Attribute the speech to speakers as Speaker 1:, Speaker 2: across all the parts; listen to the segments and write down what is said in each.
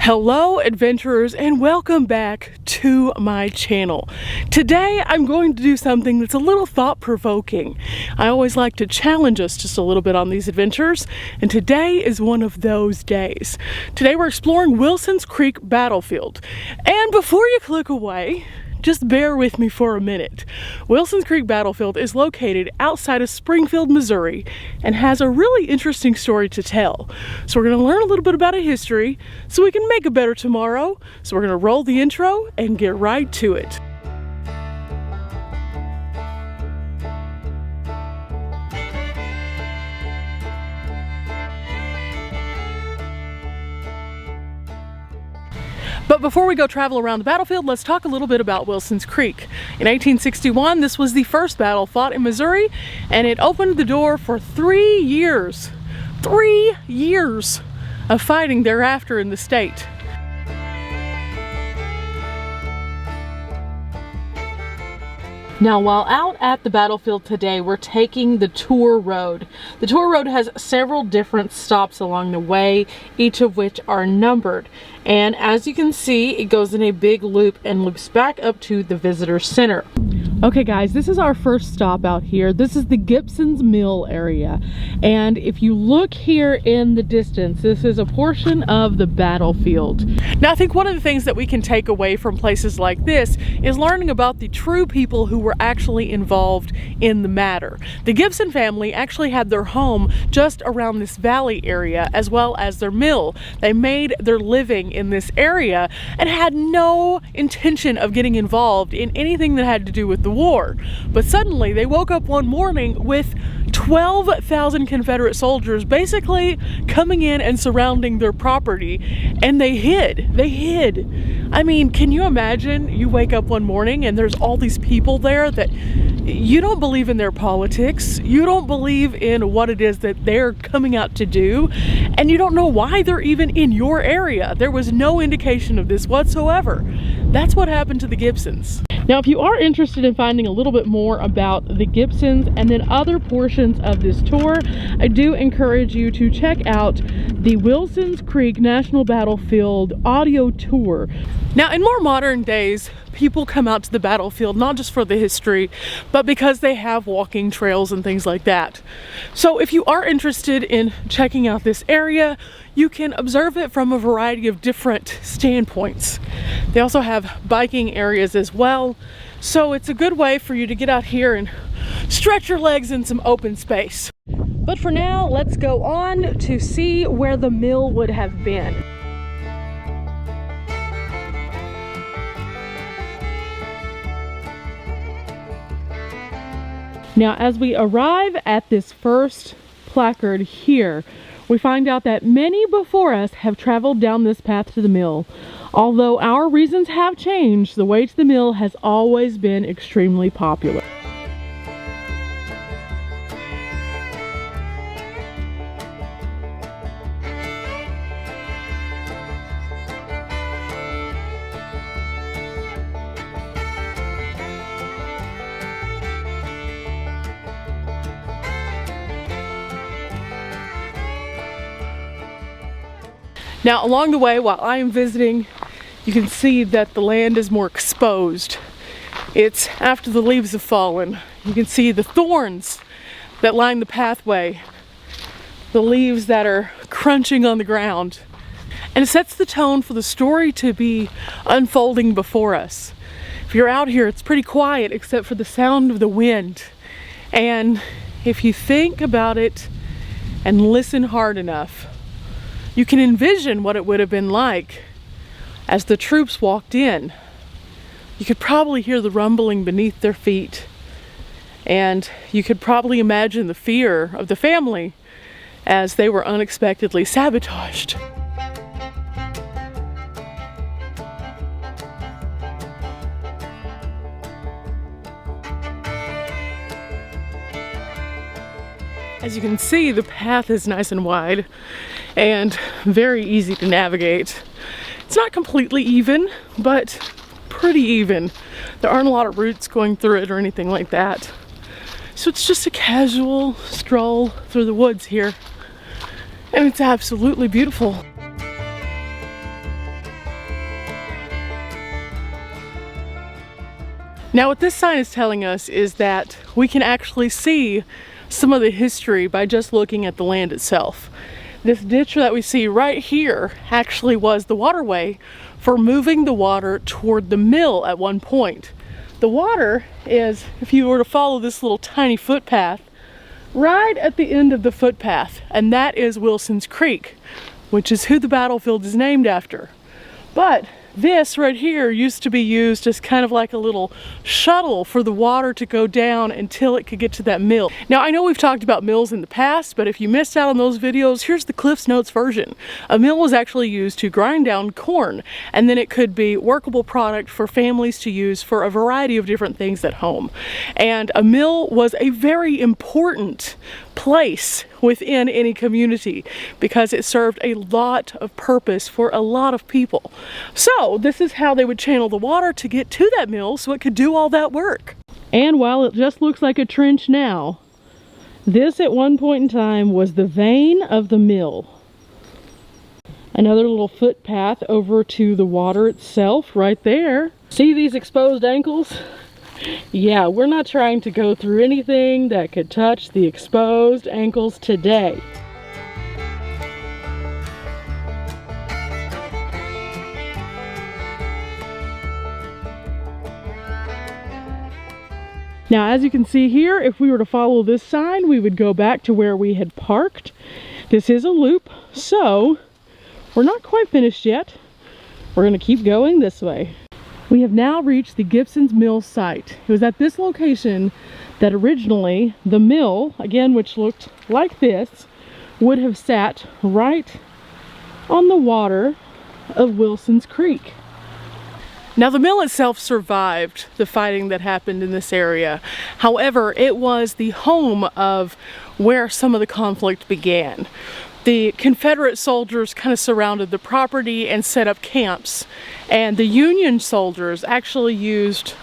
Speaker 1: Hello adventurers, and welcome back to my channel. Today I'm going to do something that's a little thought-provoking. I always like to challenge us just a little bit on these adventures, and today is one of those days. Today we're exploring Wilson's Creek Battlefield. And before you click away, just bear with me for a minute. Wilson's Creek Battlefield is located outside of Springfield, Missouri, and has a really interesting story to tell. So we're going to learn a little bit about a history so we can make a better tomorrow. So we're going to roll the intro and get right to it. But before we go travel around the battlefield, let's talk a little bit about Wilson's Creek. In 1861, this was the first battle fought in Missouri, and it opened the door for 3 years. 3 years of fighting thereafter in the state. Now, while out at the battlefield today, we're taking the tour road. The tour road has several different stops along the way, each of which are numbered. And as you can see, it goes in a big loop and loops back up to the visitor center. Okay guys, this is our first stop out here. This is the Gibson Mill area. And if you look here in the distance, this is a portion of the battlefield. Now I think one of the things that we can take away from places like this is learning about the true people who were actually involved in the matter. The Gibson family actually had their home just around this valley area, as well as their mill. They made their living in this area and had no intention of getting involved in anything that had to do with the war. But suddenly they woke up one morning with 12,000 Confederate soldiers basically coming in and surrounding their property, and they hid. I mean, can you imagine you wake up one morning and there's all these people there that you don't believe in their politics, you don't believe in what it is that they're coming out to do, and you don't know why they're even in your area. There was no indication of this whatsoever. That's what happened to the Gibsons. Now, if you are interested in finding a little bit more about the Gibsons and then other portions of this tour, I do encourage you to check out the Wilson's Creek National Battlefield audio tour. Now, in more modern days, people come out to the battlefield not just for the history, but because they have walking trails and things like that. So if you are interested in checking out this area, you can observe it from a variety of different standpoints. They also have biking areas as well, so it's a good way for you to get out here and stretch your legs in some open space. But for now, let's go on to see where the mill would have been. Now, as we arrive at this first placard here, we find out that many before us have traveled down this path to the mill. Although our reasons have changed, the way to the mill has always been extremely popular. Now, along the way, while I am visiting, you can see that the land is more exposed. It's after the leaves have fallen. You can see the thorns that line the pathway, the leaves that are crunching on the ground. And it sets the tone for the story to be unfolding before us. If you're out here, it's pretty quiet except for the sound of the wind. And if you think about it and listen hard enough, you can envision what it would have been like as the troops walked in. You could probably hear the rumbling beneath their feet, and you could probably imagine the fear of the family as they were unexpectedly sabotaged. As you can see, the path is nice and wide and very easy to navigate. It's not completely even, but pretty even. There aren't a lot of roots going through it or anything like that. So it's just a casual stroll through the woods here. And it's absolutely beautiful. Now what this sign is telling us is that we can actually see some of the history by just looking at the land itself. This ditch that we see right here actually was the waterway for moving the water toward the mill at one point. The water is, if you were to follow this little tiny footpath, right at the end of the footpath, and that is Wilson's Creek, which is who the battlefield is named after. But this right here used to be used as kind of like a little shuttle for the water to go down until it could get to that mill. Now I know we've talked about mills in the past, but if you missed out on those videos, here's the Cliff's Notes version. A mill was actually used to grind down corn, and then it could be workable product for families to use for a variety of different things at home. And a mill was a very important place within any community because it served a lot of purpose for a lot of people. So this is how they would channel the water to get to that mill so it could do all that work. And while it just looks like a trench now, this at one point in time was the vein of the mill. Another little footpath over to the water itself right there. See these exposed ankles? Yeah, we're not trying to go through anything that could touch the exposed ankles today. Now, as you can see here, if we were to follow this sign, we would go back to where we had parked. This is a loop, so we're not quite finished yet. We're going to keep going this way. We have now reached the Gibson Mill site. It was at this location that originally the mill, again, which looked like this, would have sat right on the water of Wilson's Creek. Now the mill itself survived the fighting that happened in this area. However, it was the home of where some of the conflict began. The Confederate soldiers kind of surrounded the property and set up camps, and the Union soldiers actually used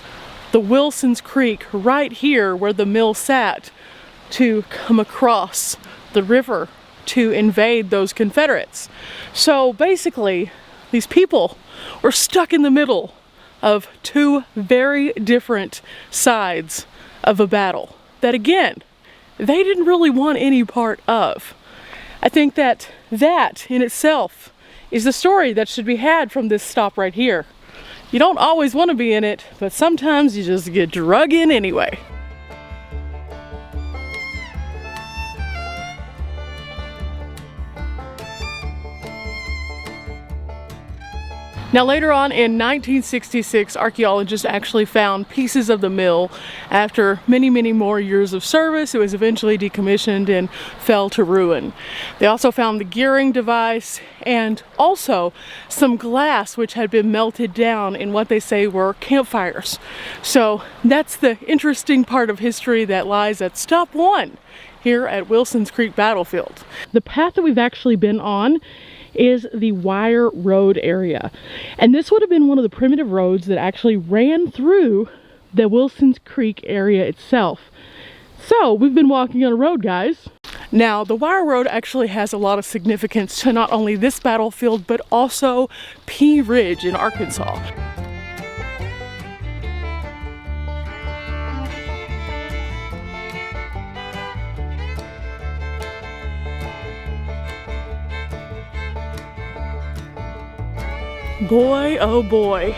Speaker 1: the Wilson's Creek right here where the mill sat to come across the river to invade those Confederates. So basically, these people were stuck in the middle of two very different sides of a battle that, again, they didn't really want any part of. I think that in itself is the story that should be had from this stop right here. You don't always want to be in it, but sometimes you just get drug in anyway. Now later on in 1966, archaeologists actually found pieces of the mill. After many, many more years of service, it was eventually decommissioned and fell to ruin. They also found the gearing device and also some glass which had been melted down in what they say were campfires. So that's the interesting part of history that lies at stop one here at Wilson's Creek Battlefield. The path that we've actually been on is the Wire Road area. And this would have been one of the primitive roads that actually ran through the Wilson's Creek area itself. So we've been walking on a road, guys. Now, the Wire Road actually has a lot of significance to not only this battlefield, but also Pea Ridge in Arkansas. Boy, oh boy,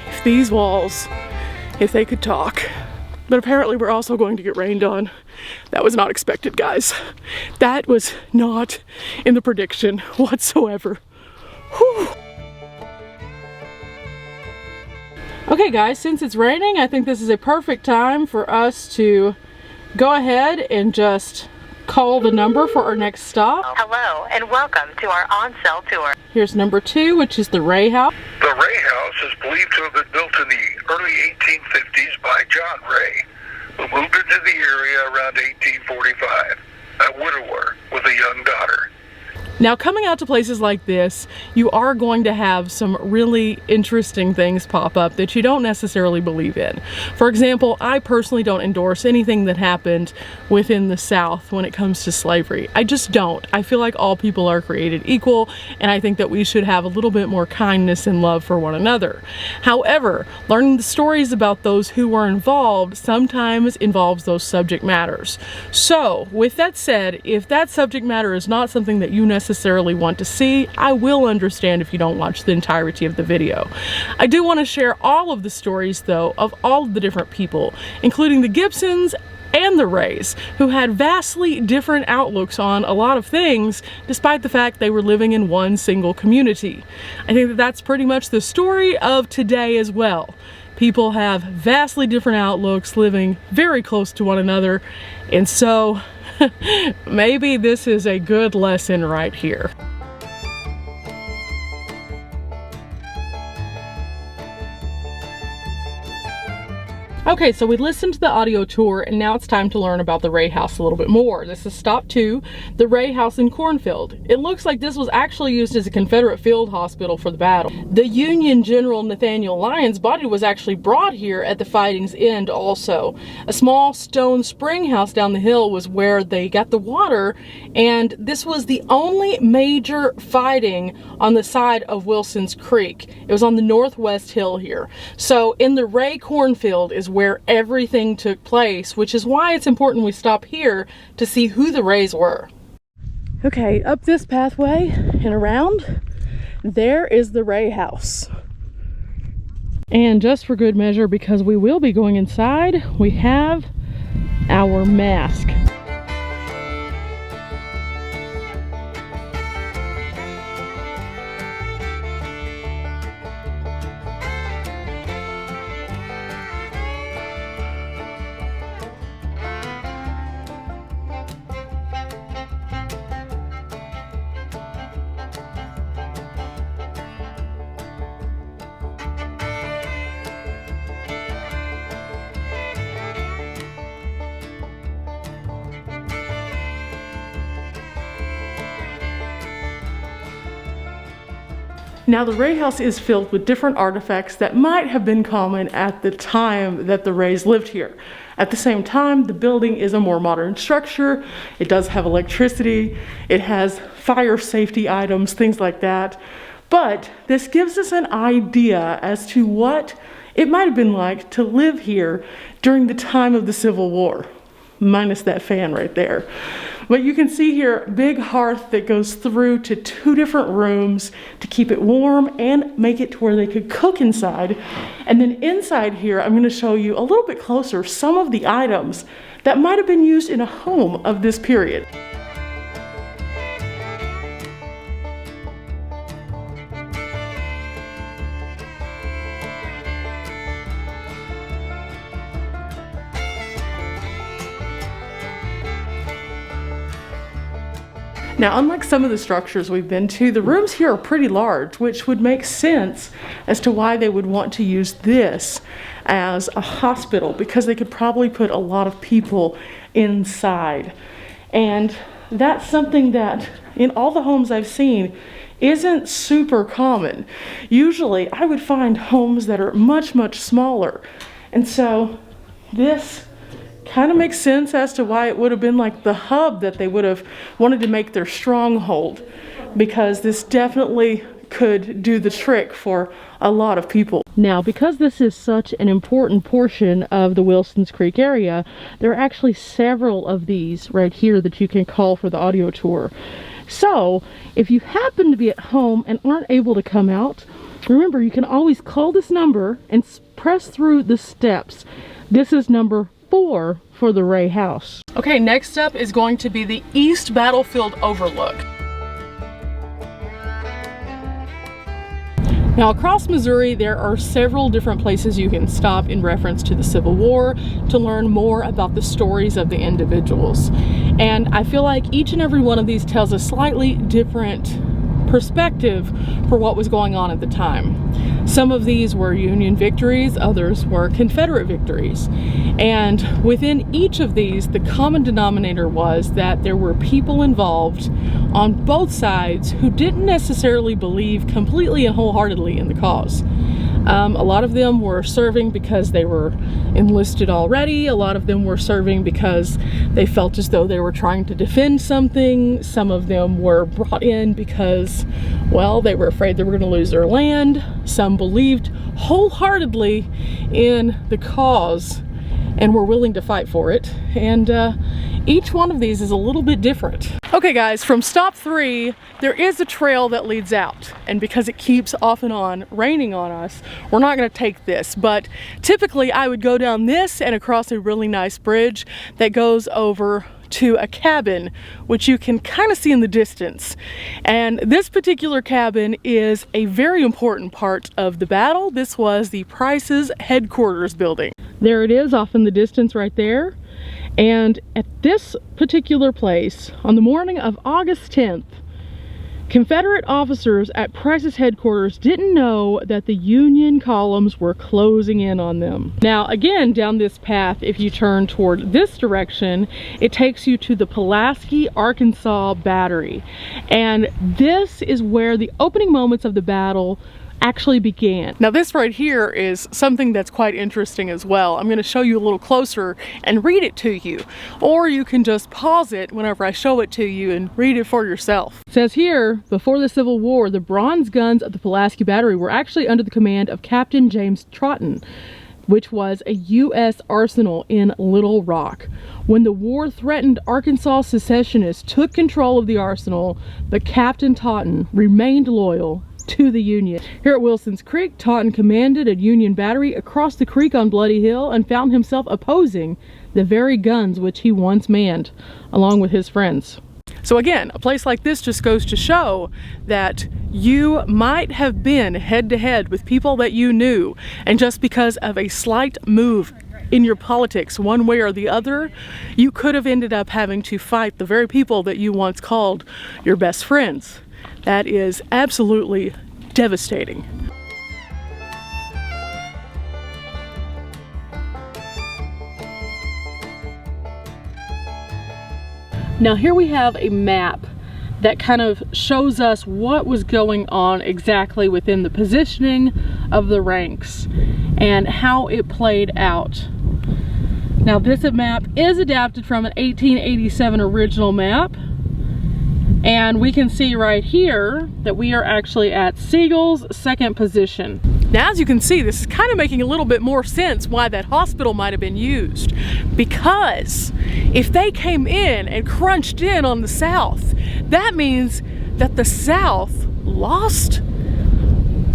Speaker 1: if these walls, if they could talk. But apparently we're also going to get rained on. That was not expected, guys. That was not in the prediction whatsoever. Whew. Okay guys, since it's raining, I think this is a perfect time for us to go ahead and just call the number for our next stop.
Speaker 2: Hello, and welcome to our on-sale tour.
Speaker 1: Here's number 2, which is the Ray House.
Speaker 3: The Ray House is believed to have been built in the early 1850s by John Ray, who moved into the area around 1845, a widower with a young daughter.
Speaker 1: Now, coming out to places like this, you are going to have some really interesting things pop up that you don't necessarily believe in. For example, I personally don't endorse anything that happened within the South when it comes to slavery. I just don't. I feel like all people are created equal, and I think that we should have a little bit more kindness and love for one another. However, learning the stories about those who were involved sometimes involves those subject matters. So, with that said, if that subject matter is not something that you necessarily want to see, I will understand if you don't watch the entirety of the video. I do want to share all of the stories though of all of the different people, including the Gibsons and the Rays, who had vastly different outlooks on a lot of things despite the fact they were living in one single community. I think that that's pretty much the story of today as well. People have vastly different outlooks, living very close to one another, and so maybe this is a good lesson right here. Okay, so we listened to the audio tour, and now it's time to learn about the Ray House a little bit more. This is stop 2, the Ray House in Cornfield. It looks like this was actually used as a Confederate field hospital for the battle. The Union General Nathaniel Lyon's body was actually brought here at the fighting's end also. A small stone spring house down the hill was where they got the water, and this was the only major fighting on the side of Wilson's Creek. It was on the northwest hill here. So in the Ray Cornfield is where everything took place, which is why it's important we stop here to see who the Rays were. Okay, up this pathway and around, there is the Ray House. And just for good measure, because we will be going inside, we have our mask. Now, the Ray House is filled with different artifacts that might have been common at the time that the Rays lived here. At the same time, the building is a more modern structure. It does have electricity. It has fire safety items, things like that. But this gives us an idea as to what it might have been like to live here during the time of the Civil War, minus that fan right there. But you can see here, big hearth that goes through to 2 different rooms to keep it warm and make it to where they could cook inside. And then inside here, I'm going to show you a little bit closer some of the items that might have been used in a home of this period. Now, unlike some of the structures we've been to, the rooms here are pretty large, which would make sense as to why they would want to use this as a hospital, because they could probably put a lot of people inside. And that's something that in all the homes I've seen isn't super common. Usually I would find homes that are much, much smaller. And so this kind of makes sense as to why it would have been like the hub that they would have wanted to make their stronghold, because this definitely could do the trick for a lot of people. Now, because this is such an important portion of the Wilson's Creek area, there are actually several of these right here that you can call for the audio tour. So if you happen to be at home and aren't able to come out, remember you can always call this number and press through the steps. This is number 4 for the Ray House. Okay, next up is going to be the East Battlefield Overlook. Now, across Missouri, there are several different places you can stop in reference to the Civil War to learn more about the stories of the individuals. And I feel like each and every one of these tells a slightly different perspective for what was going on at the time. Some of these were Union victories, others were Confederate victories. And within each of these, the common denominator was that there were people involved on both sides who didn't necessarily believe completely and wholeheartedly in the cause. A lot of them were serving because they were enlisted already. A lot of them were serving because they felt as though they were trying to defend something. Some of them were brought in because, well, they were afraid they were going to lose their land. Some believed wholeheartedly in the cause and were willing to fight for it. And each one of these is a little bit different. Okay guys, from stop 3, there is a trail that leads out. And because it keeps off and on raining on us, we're not gonna take this. But typically I would go down this and across a really nice bridge that goes over to a cabin, which you can kind of see in the distance. And this particular cabin is a very important part of the battle. This was the Price's headquarters building. There it is off in the distance right there. And at this particular place, on the morning of August 10th, Confederate officers at Price's headquarters didn't know that the Union columns were closing in on them. Now, again, down this path, if you turn toward this direction, it takes you to the Pulaski, Arkansas Battery. And this is where the opening moments of the battle actually began. Now this right here is something that's quite interesting as well. I'm going to show you a little closer and read it to you, or you can just pause it whenever I show it to you and read it for yourself. It says here, before the Civil War, the bronze guns of the Pulaski Battery were actually under the command of Captain James Troughton, which was a U.S. arsenal in Little Rock. When the war threatened, Arkansas secessionists took control of the arsenal, but Captain Troughton remained loyal to the Union. Here at Wilson's Creek, Troughton commanded a Union battery across the creek on Bloody Hill and found himself opposing the very guns which he once manned, along with his friends. So again, a place like this just goes to show that you might have been head to head with people that you knew, and just because of a slight move in your politics one way or the other, you could have ended up having to fight the very people that you once called your best friends. That is absolutely devastating. Now here we have a map that kind of shows us what was going on exactly within the positioning of the ranks and how it played out. Now this map is adapted from an 1887 original map. And we can see right here that we are actually at Siegel's second position. Now, as you can see, this is kind of making a little bit more sense why that hospital might have been used. Because if they came in and crunched in on the South, that means that the South lost?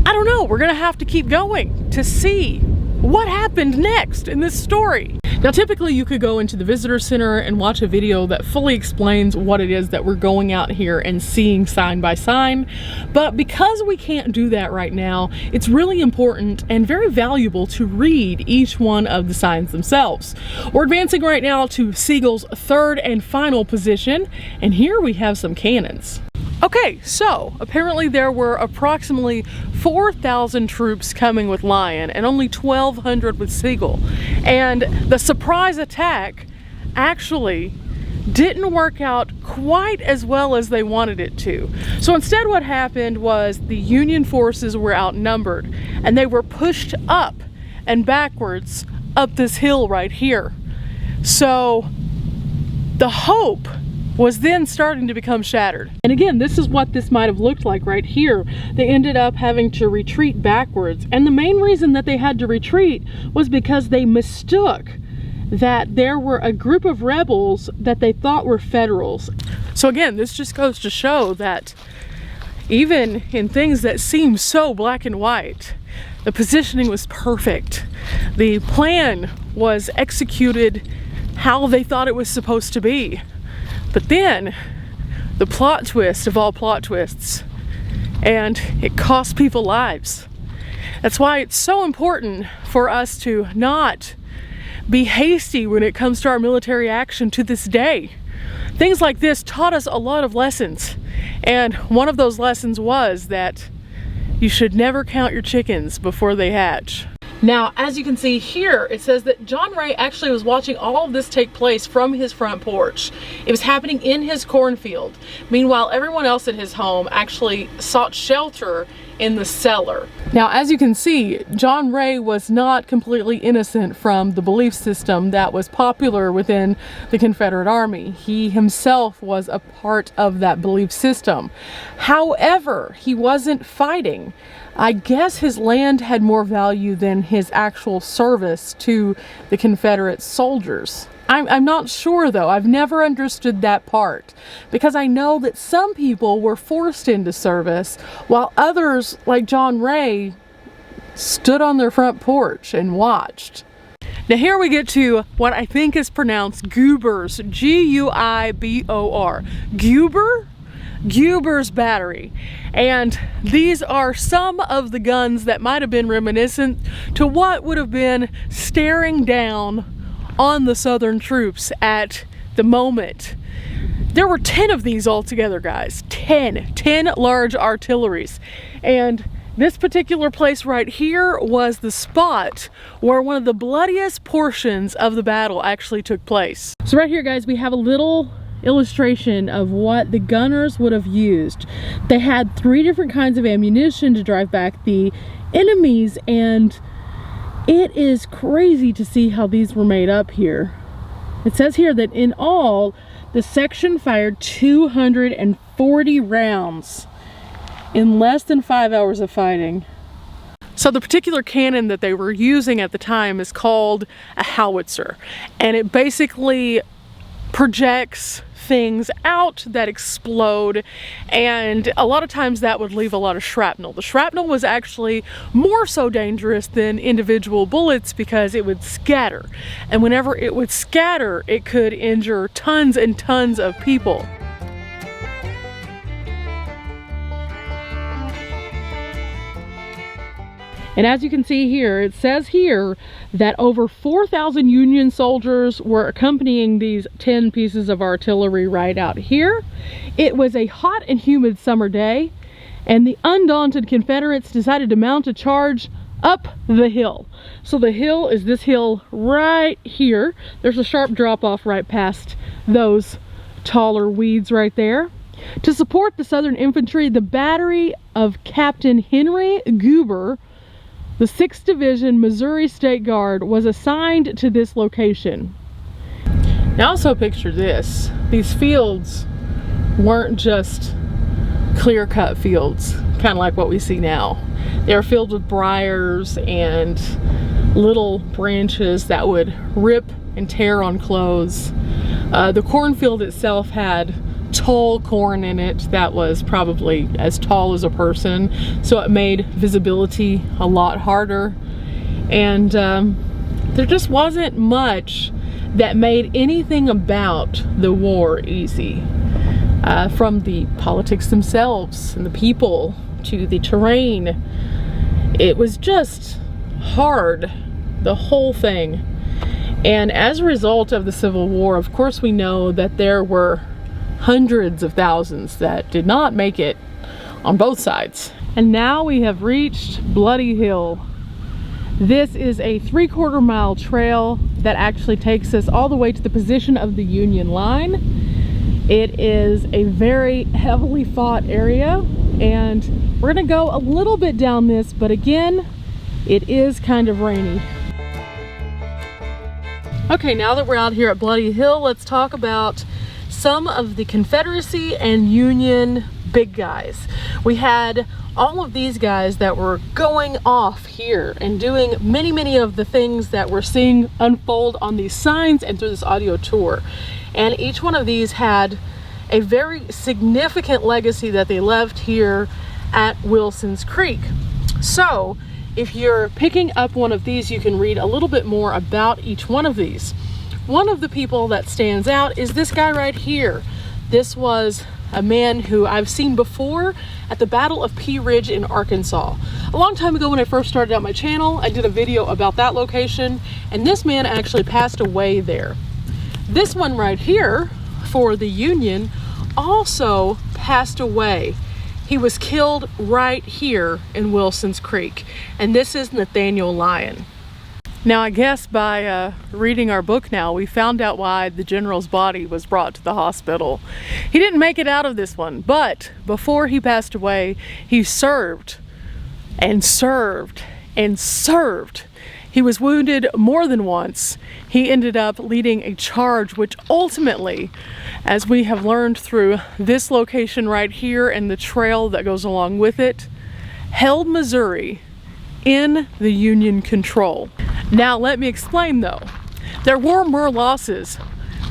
Speaker 1: I don't know, we're gonna have to keep going to see what happened next in this story. Now typically you could go into the visitor center and watch a video that fully explains what it is that we're going out here and seeing sign by sign, but because we can't do that right now, it's really important and very valuable to read each one of the signs themselves. We're advancing right now to Siegel's third and final position, and here we have some cannons. Okay, so apparently there were approximately 4,000 troops coming with Lyon and only 1,200 with Siegel. And the surprise attack actually didn't work out quite as well as they wanted it to. So instead what happened was the Union forces were outnumbered and they were pushed up and backwards up this hill right here. So the hope was then starting to become shattered. And again, this is what this might have looked like right here. They ended up having to retreat backwards. And the main reason that they had to retreat was because they mistook that there were a group of rebels that they thought were Federals. So again, this just goes to show that even in things that seem so black and white, the positioning was perfect. The plan was executed how they thought it was supposed to be. But then, the plot twist of all plot twists, and it cost people lives. That's why it's so important for us to not be hasty when it comes to our military action to this day. things like this taught us a lot of lessons. And one of those lessons was that you should never count your chickens before they hatch. Now, as you can see here, it says that John Ray actually was watching all of this take place from his front porch. It was happening in his cornfield. Meanwhile, everyone else at his home actually sought shelter in the cellar. Now, as you can see, John Ray was not completely innocent from the belief system that was popular within the Confederate Army. He himself was a part of that belief system. However, he wasn't fighting. I guess his land had more value than his actual service to the Confederate soldiers. I'm not sure though. I've never understood that part, because I know that some people were forced into service while others, like John Ray, stood on their front porch and watched. Now here we get to what I think is pronounced Guibor's, G-U-I-B-O-R. Guibor? Guibor's battery. And these are some of the guns that might have been reminiscent to what would have been staring down on the Southern troops at the moment. There were 10 of these altogether, guys. 10 large artilleries. And this particular place right here was the spot where one of the bloodiest portions of the battle actually took place. So right here, guys, we have a little illustration of what the gunners would have used. They had 3 different kinds of ammunition to drive back the enemies, and it is crazy to see how these were made up here. It says here that in all, the section fired 240 rounds in less than 5 hours of fighting. So the particular cannon that they were using at the time is called a howitzer, and it basically projects things out that explode, and a lot of times that would leave a lot of shrapnel. The shrapnel was actually more so dangerous than individual bullets because it would scatter, and whenever it would scatter, it could injure tons and tons of people. And as you can see here, it says here that over 4,000 Union soldiers were accompanying these 10 pieces of artillery right out here. It was a hot and humid summer day, and the undaunted Confederates decided to mount a charge up the hill. So the hill is this hill right here. There's a sharp drop off right past those taller weeds right there. To support the Southern infantry, the battery of Captain Henry Guibor, the 6th Division Missouri State Guard, was assigned to this location. Now also picture this. These fields weren't just clear-cut fields, kind of like what we see now. They were filled with briars and little branches that would rip and tear on clothes. The cornfield itself had tall corn in it that was probably as tall as a person, so it made visibility a lot harder, and there just wasn't much that made anything about the war easy, from the politics themselves and the people to the terrain. It was just hard, the whole thing. And as a result of the Civil War, of course, we know that there were hundreds of thousands that did not make it on both sides. And now we have reached Bloody Hill. This is a 3/4 mile trail that actually takes us all the way to the position of the Union line. It is a very heavily fought area, and we're gonna go a little bit down this, but again, it is kind of rainy. Okay, now that we're out here at Bloody Hill, let's talk about some of the Confederacy and Union big guys. We had all of these guys that were going off here and doing many of the things that we're seeing unfold on these signs and through this audio tour. And each one of these had a very significant legacy that they left here at Wilson's Creek. So if you're picking up one of these, you can read a little bit more about each one of these. One of the people that stands out is this guy right here. This was a man who I've seen before at the Battle of Pea Ridge in Arkansas. A long time ago when I first started out my channel, I did a video about that location, and this man actually passed away there. This one right here, for the Union also passed away. He was killed right here in Wilson's Creek, and this is Nathaniel Lyon. Now, I guess by reading our book now, we found out why the general's body was brought to the hospital. He didn't make it out of this one, but before he passed away, he served and served and served. He was wounded more than once. He ended up leading a charge which ultimately, as we have learned through this location right here and the trail that goes along with it, held Missouri in the Union control. Now let me explain though. There were more losses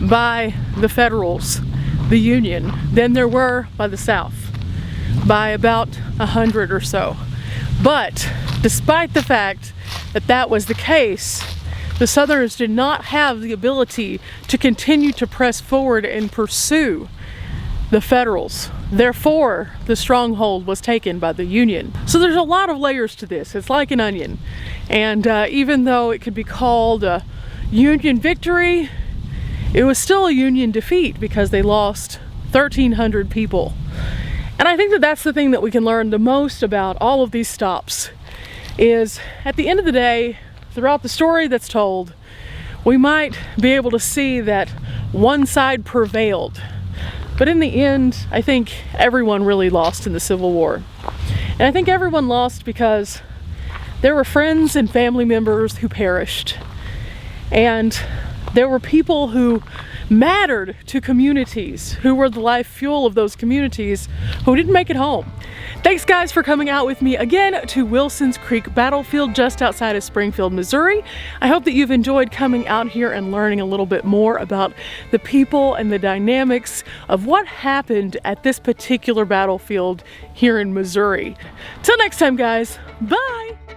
Speaker 1: by the Federals, the Union, than there were by the South, by about 100 or so. But despite the fact that that was the case, the Southerners did not have the ability to continue to press forward and pursue the Federals. Therefore, the stronghold was taken by the Union. So there's a lot of layers to this. It's like an onion. And even though it could be called a Union victory, it was still a Union defeat because they lost 1,300 people. And I think that that's the thing that we can learn the most about all of these stops, is at the end of the day, throughout the story that's told, we might be able to see that one side prevailed. But in the end, I think everyone really lost in the Civil War. And I think everyone lost because there were friends and family members who perished. And there were people who mattered to communities, who were the life fuel of those communities, who didn't make it home. Thanks guys for coming out with me again to Wilson's Creek Battlefield just outside of Springfield, Missouri. I hope that you've enjoyed coming out here and learning a little bit more about the people and the dynamics of what happened at this particular battlefield here in Missouri. Till next time guys, bye!